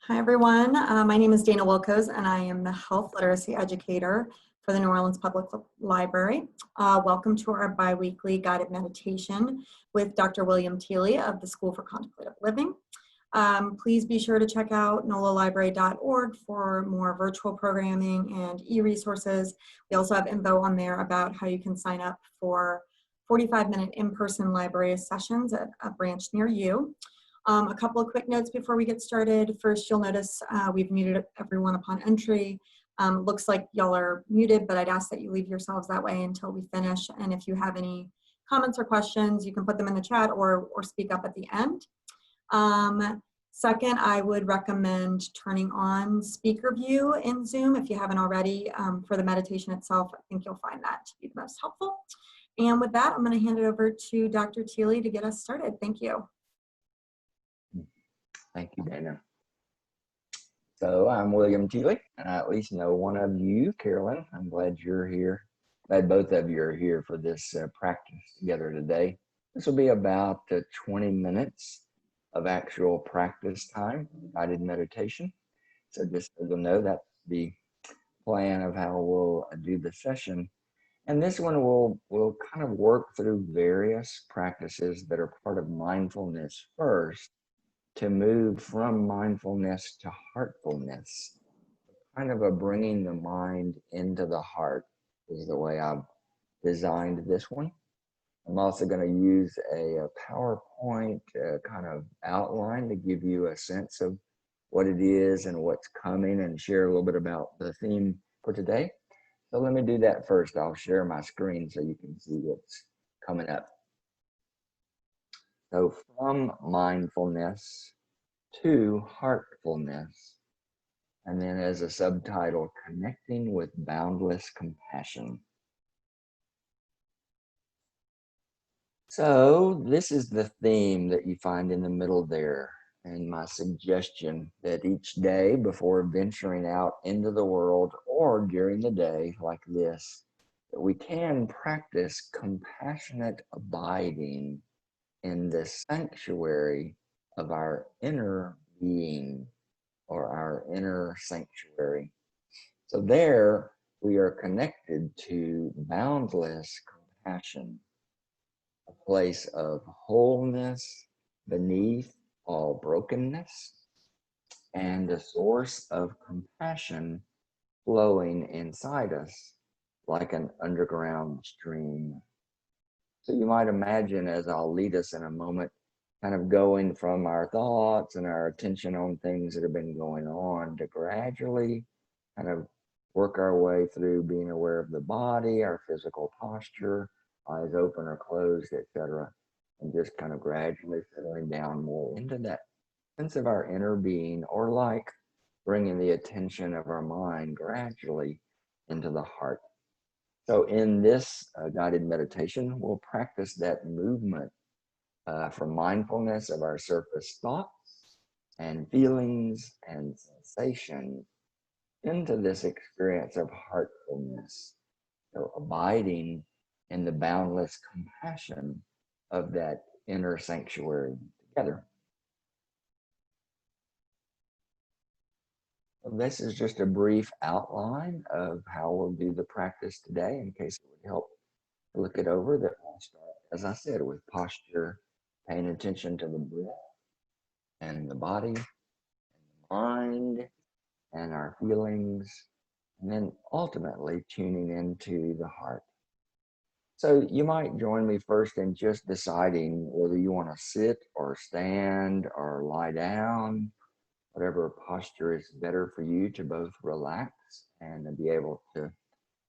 Hi, everyone. My name is Dana Wilkos, and I am the health literacy educator for the New Orleans Public Library. Welcome to our biweekly guided meditation with Dr. William Thiele of the School for Contemplative Living. Please be sure to check out nolalibrary.org for more virtual programming and e-resources. We also have info on there about how you can sign up for 45-minute in-person library sessions at a branch near you. A couple of quick notes before we get started. First, you'll notice we've muted everyone upon entry. Looks like y'all are muted, but I'd ask that you leave yourselves that way until we finish. And if you have any comments or questions, you can put them in the chat or speak up at the end. Second, I would recommend turning on speaker view in Zoom if you haven't already. For the meditation itself, I think you'll find that to be the most helpful. And with that, I'm going to hand it over to Dr. Thiele to get us started. Thank you. Thank you, Dana. So I'm William Thiele, and I at least know one of you, Carolyn. I'm glad you're here. Glad both of you are here for this practice together today. This will be about 20 minutes of actual practice time, guided meditation. So just so you'll know, that's the plan of how we'll do the session. And this one we'll kind of work through various practices that are part of mindfulness first, to move from mindfulness to heartfulness. Kind of a bringing the mind into the heart is the way I've designed this one. I'm also going to use a PowerPoint kind of outline to give you a sense of what it is and what's coming, and share a little bit about the theme for today. So let me do that first. I'll share my screen so you can see what's coming up. So from mindfulness to heartfulness, and then as a subtitle, connecting with boundless compassion. So this is the theme that you find in the middle there, and my suggestion that each day before venturing out into the world or during the day like this, that we can practice compassionate abiding in the sanctuary of our inner being, or our inner sanctuary. So there we are connected to boundless compassion, a place of wholeness beneath all brokenness, and a source of compassion flowing inside us like an underground stream. So you might imagine, as I'll lead us in a moment, kind of going from our thoughts and our attention on things that have been going on to gradually kind of work our way through being aware of the body, our physical posture, eyes open or closed, etc., and just kind of gradually settling down more into that sense of our inner being, or like bringing the attention of our mind gradually into the heart. So in this guided meditation, we'll practice that movement from mindfulness of our surface thoughts and feelings and sensations into this experience of heartfulness. So abiding in the boundless compassion of that inner sanctuary together. This is just a brief outline of how we'll do the practice today, in case it would help to look it over. That we'll start, as I said, with posture, paying attention to the breath and the body and the mind and our feelings, and then ultimately tuning into the heart. So you might join me first in just deciding whether you want to sit or stand or lie down, whatever posture is better for you to both relax and be able to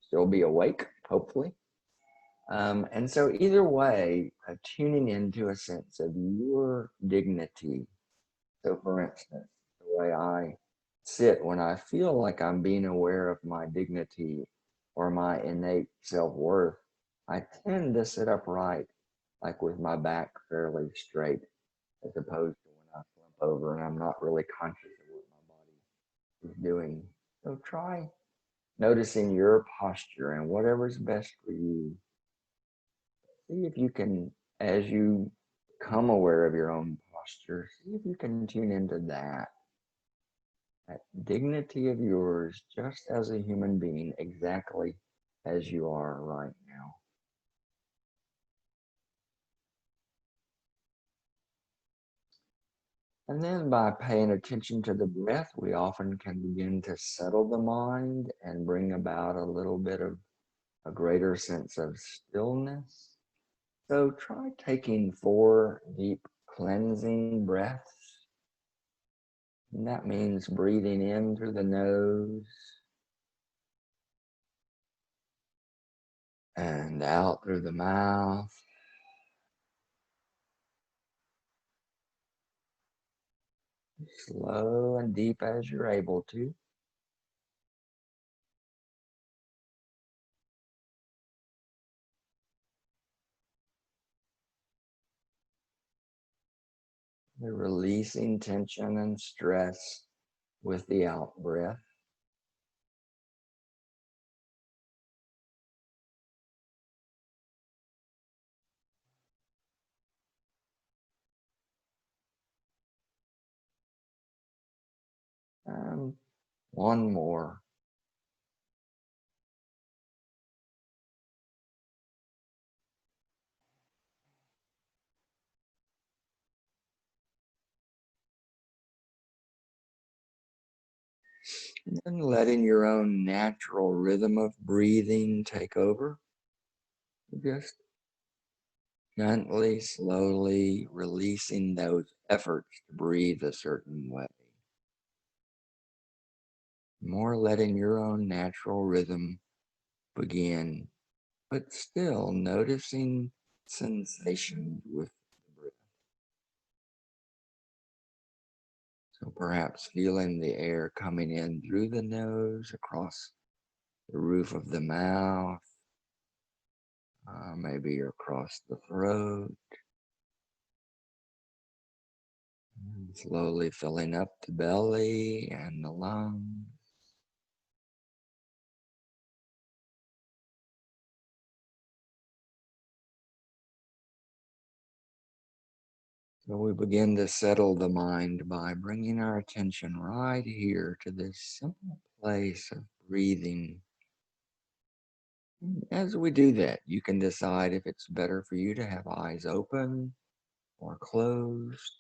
still be awake, hopefully. And so either way, tuning into a sense of your dignity. So for instance, the way I sit when I feel like I'm being aware of my dignity or my innate self-worth, I tend to sit upright, like with my back fairly straight, as opposed to when I slump over and I'm not really conscious of what my body is doing. So try noticing your posture and whatever's best for you. See if you can, as you become aware of your own posture, see if you can tune into that. that dignity of yours just as a human being, exactly as you are right now. And then by paying attention to the breath, we often can begin to settle the mind and bring about a little bit of a greater sense of stillness. So try taking 4 deep cleansing breaths. And that means breathing in through the nose and out through the mouth. Slow and deep as you're able to. You're releasing tension and stress with the out breath. And one more. And then letting your own natural rhythm of breathing take over. Just gently, slowly releasing those efforts to breathe a certain way. More letting your own natural rhythm begin, but still noticing sensations with the breath. So perhaps feeling the air coming in through the nose, across the roof of the mouth, maybe across the throat, and slowly filling up the belly and the lungs. So we begin to settle the mind by bringing our attention right here to this simple place of breathing. As we do that, you can decide if it's better for you to have eyes open or closed,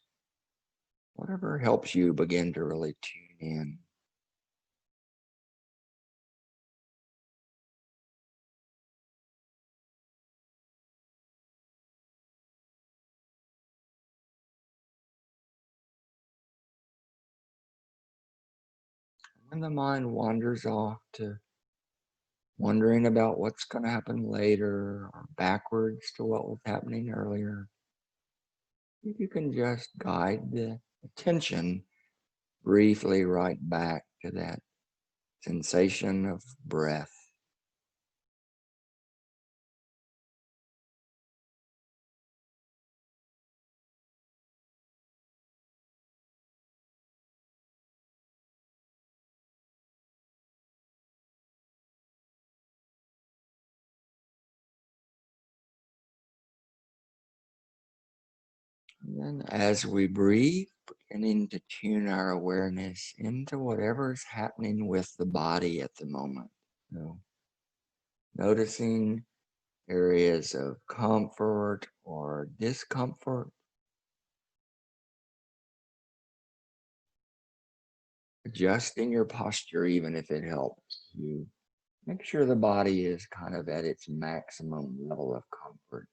whatever helps you begin to really tune in. When the mind wanders off to wondering about what's going to happen later or backwards to what was happening earlier, you can just guide the attention briefly right back to that sensation of breath. And then as we breathe, beginning to tune our awareness into whatever's happening with the body at the moment. So noticing areas of comfort or discomfort, adjusting your posture even if it helps you. Make sure the body is kind of at its maximum level of comfort.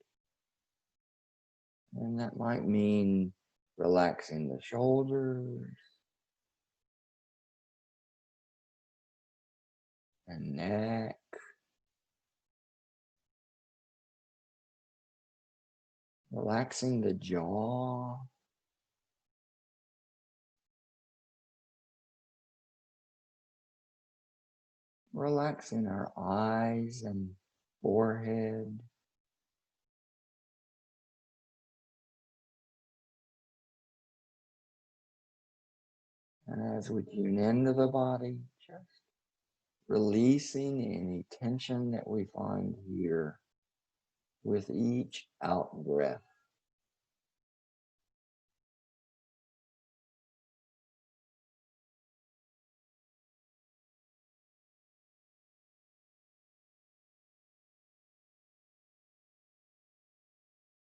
And that might mean relaxing the shoulders and neck, relaxing the jaw, relaxing our eyes and forehead. And as we tune into the body, just releasing any tension that we find here with each out breath.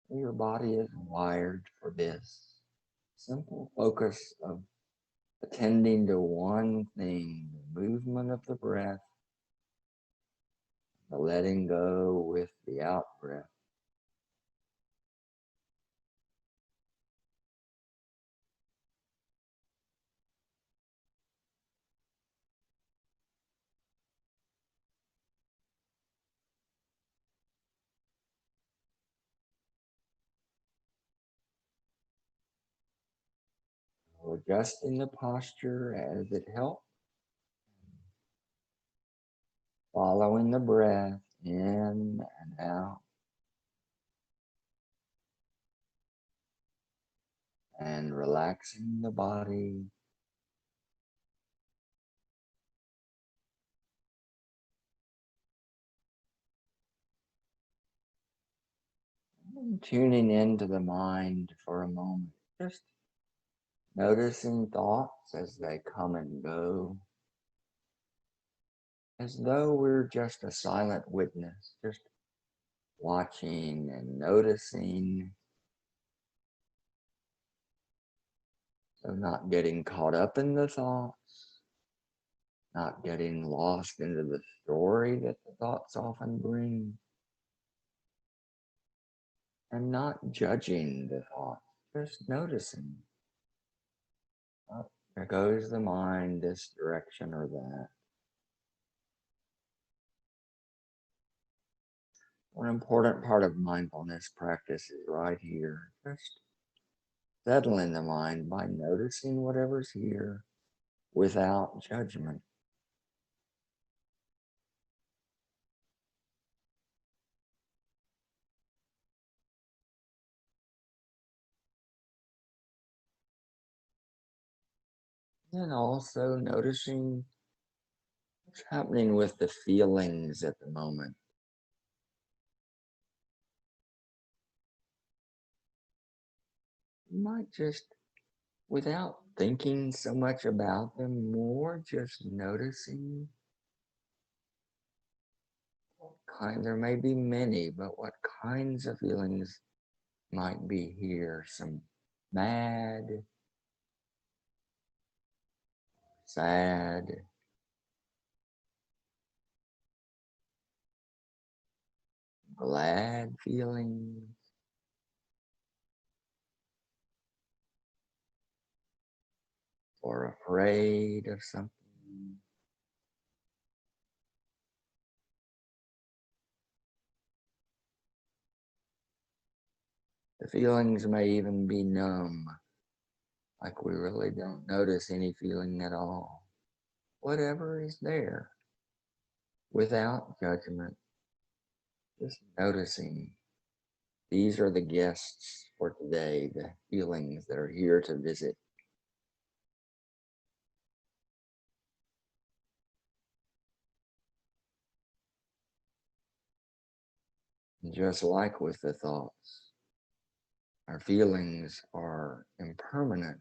Your body is wired for this simple focus of attending to one thing, the movement of the breath, the letting go with the out breath. So adjusting the posture as it helps, following the breath in and out, and relaxing the body. And tuning into the mind for a moment, just noticing thoughts as they come and go, as though we're just a silent witness, just watching and noticing, so not getting caught up in the thoughts, not getting lost into the story that the thoughts often bring, and not judging the thoughts, just noticing. Oh, there goes the mind this direction or that. One important part of mindfulness practice is right here. Just settling the mind by noticing whatever's here without judgment. And also noticing what's happening with the feelings at the moment. You might just, without thinking so much about them, more just noticing what kind, there may be many, but what kinds of feelings might be here. Some mad, sad, glad feelings, or afraid of something. The feelings may even be numb, like we really don't notice any feeling at all. Whatever is there, without judgment, just noticing. These are the guests for today, the feelings that are here to visit. And just like with the thoughts, our feelings are impermanent.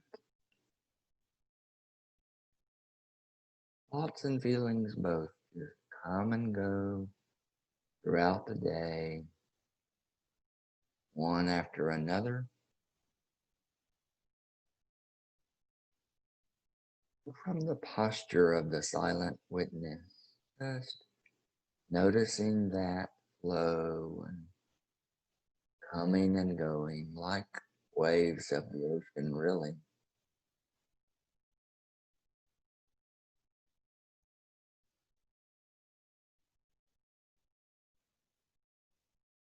Thoughts and feelings both just come and go throughout the day, one after another. From the posture of the silent witness, just noticing that flow and coming and going like waves of the ocean, really.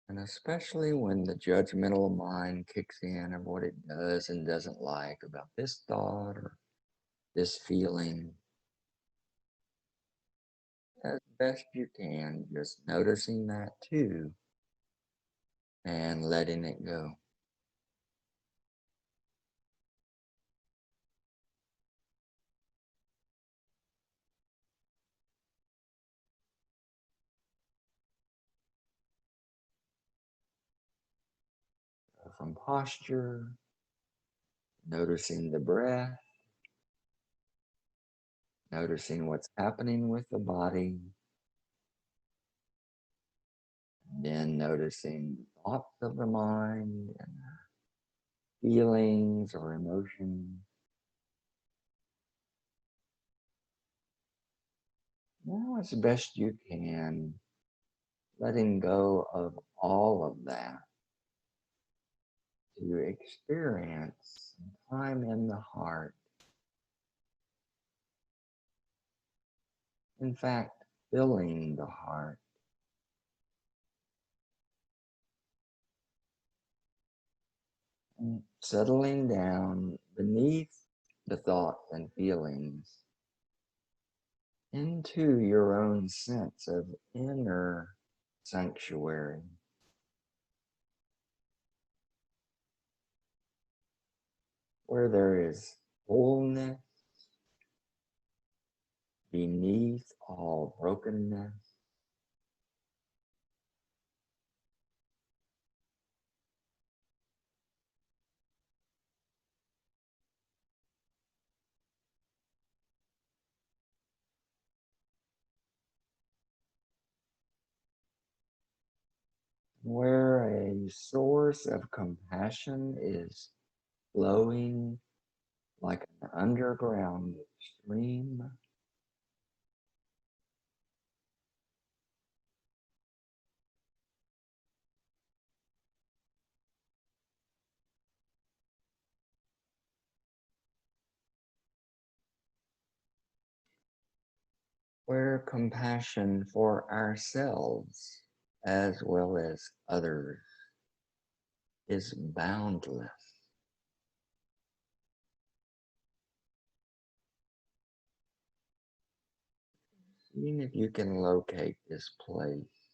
And especially when the judgmental mind kicks in of what it does and doesn't like about this thought or this feeling, as best you can, just noticing that too and letting it go. From posture, noticing the breath, noticing what's happening with the body, Then noticing thoughts of the mind and feelings or emotions. Now, as best you can, letting go of all of that to experience time in the heart. In fact, filling the heart and settling down beneath the thoughts and feelings into your own sense of inner sanctuary, where there is wholeness beneath all brokenness, where a source of compassion is flowing like an underground stream, where compassion for ourselves as well as others is boundless. Seeing if you can locate this place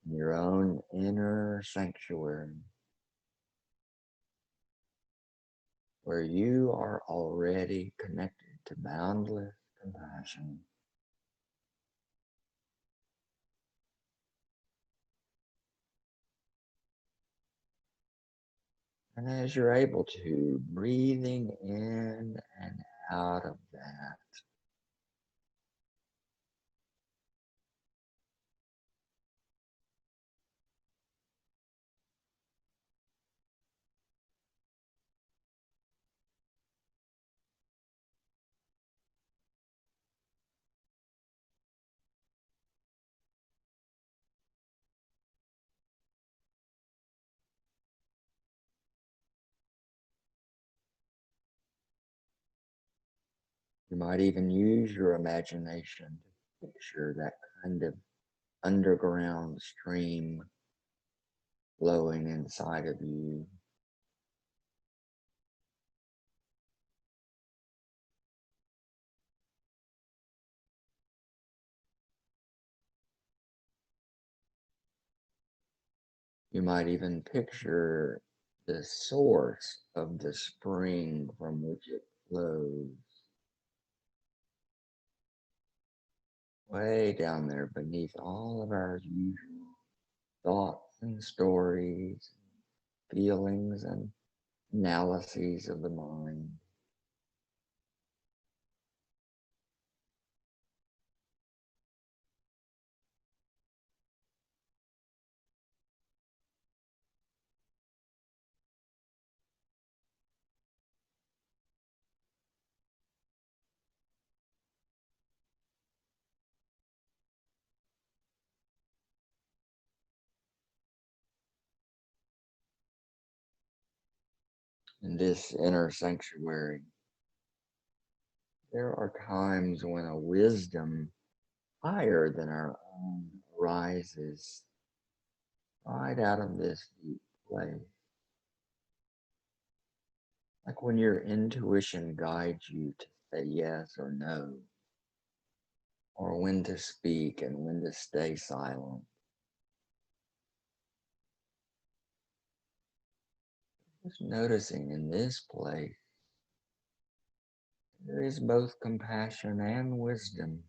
in your own inner sanctuary where you are already connected to boundless compassion. And as you're able to, breathing in and out of that, you might even use your imagination to picture that kind of underground stream flowing inside of you. You might even picture the source of the spring from which it flows, way down there beneath all of our usual thoughts and stories, feelings and analyses of the mind. In this inner sanctuary, there are times when a wisdom higher than our own arises right out of this deep place. Like when your intuition guides you to say yes or no, or when to speak and when to stay silent. Just noticing in this place, there is both compassion and wisdom.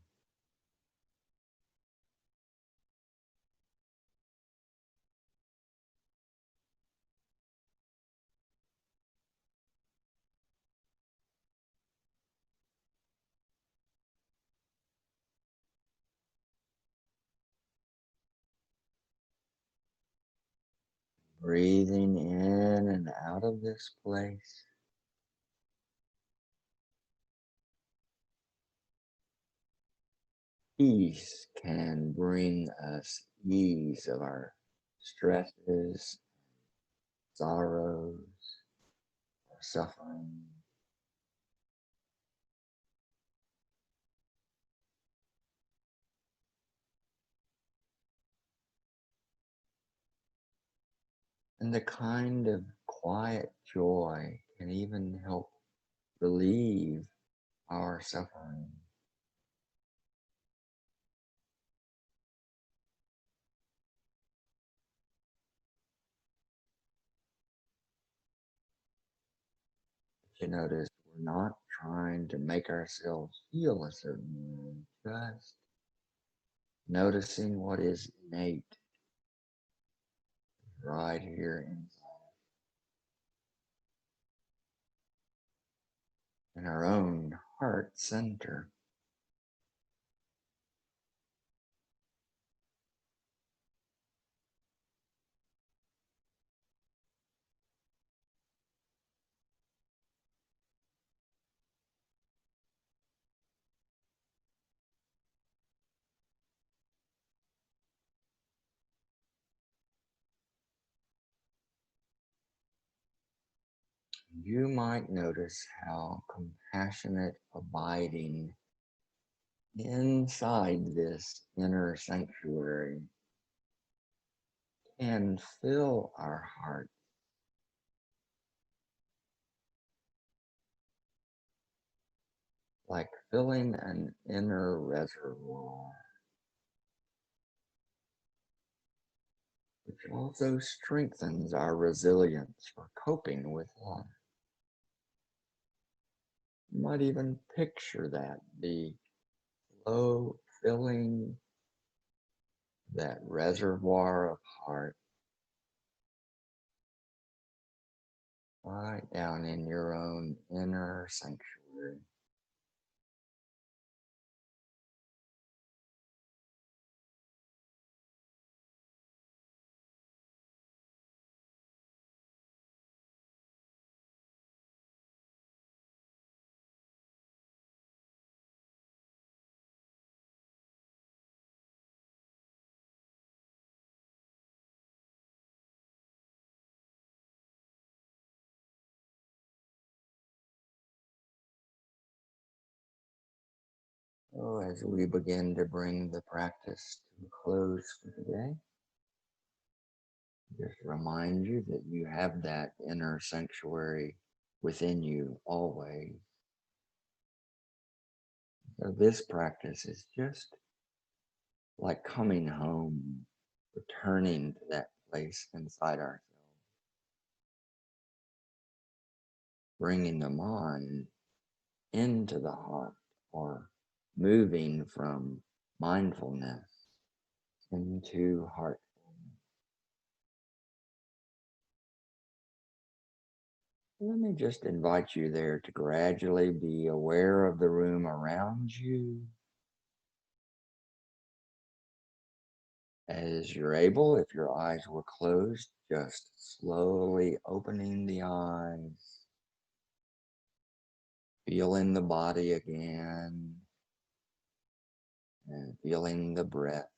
Breathing in and out of this place. Peace can bring us ease of our stresses, sorrows, or suffering. And the kind of quiet joy can even help relieve our suffering. You notice we're not trying to make ourselves feel a certain way, just noticing what is innate right here in our own heart center. You might notice how compassionate abiding inside this inner sanctuary can fill our heart like filling an inner reservoir, which also strengthens our resilience for coping with life. You might even picture that, the flow filling that reservoir of heart right down in your own inner sanctuary. So as we begin to bring the practice to a close for today, just remind you that you have that inner sanctuary within you always. So this practice is just like coming home, returning to that place inside ourselves, bringing the mind into the heart, or moving from mindfulness into heart. Let me just invite you there to gradually be aware of the room around you. As you're able, if your eyes were closed, just slowly opening the eyes, feeling the body again, and feeling the breath.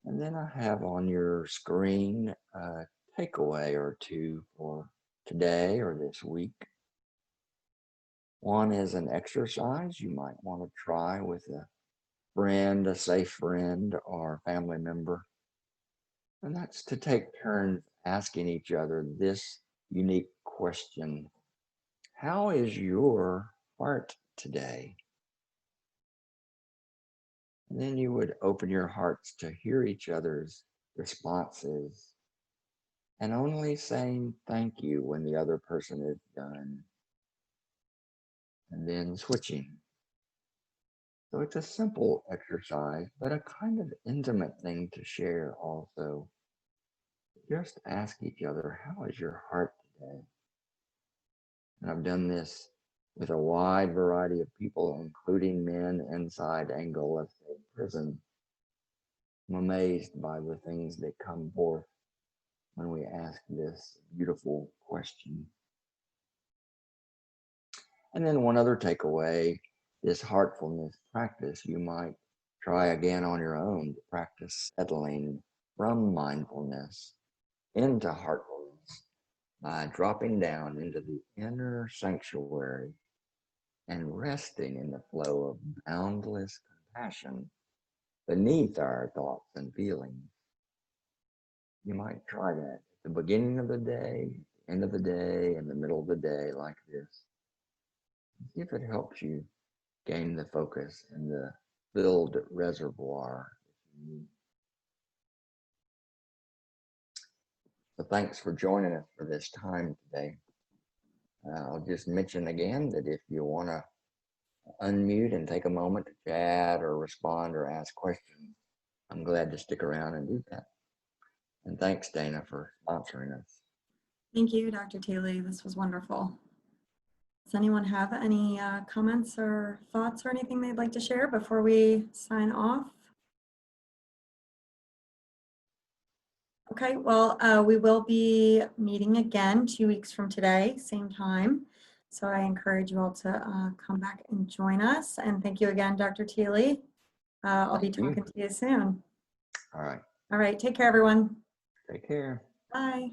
And then I have on your screen a takeaway or two for today or this week. One is an exercise you might want to try with a friend, a safe friend, or family member. And that's to take turns asking each other this unique question: how is your heart today? And then you would open your hearts to hear each other's responses and only saying thank you when the other person is done, and then switching. So it's a simple exercise, but a kind of intimate thing to share also. Just ask each other, how is your heart today? And I've done this with a wide variety of people, including men inside Angola State Prison. I'm amazed by the things that come forth when we ask this beautiful question. And then one other takeaway, this heartfulness practice, you might try again on your own to practice settling from mindfulness into heartfulness by dropping down into the inner sanctuary and resting in the flow of boundless compassion beneath our thoughts and feelings. You might try that at the beginning of the day, end of the day, and the middle of the day like this. See if it helps you gain the focus and the filled reservoir that you need. So thanks for joining us for this time today. I'll just mention again that if you want to unmute and take a moment to chat or respond or ask questions, I'm glad to stick around and do that. And thanks, Dana, for sponsoring us. Thank you, Dr. Thiele. This was wonderful. Does anyone have any comments or thoughts or anything they'd like to share before we sign off? Okay, well, we will be meeting again 2 weeks from today, same time. So I encourage you all to come back and join us. And thank you again, Dr. Thiele. I'll be talking to you soon. All right. All right, take care, everyone. Take care. Bye.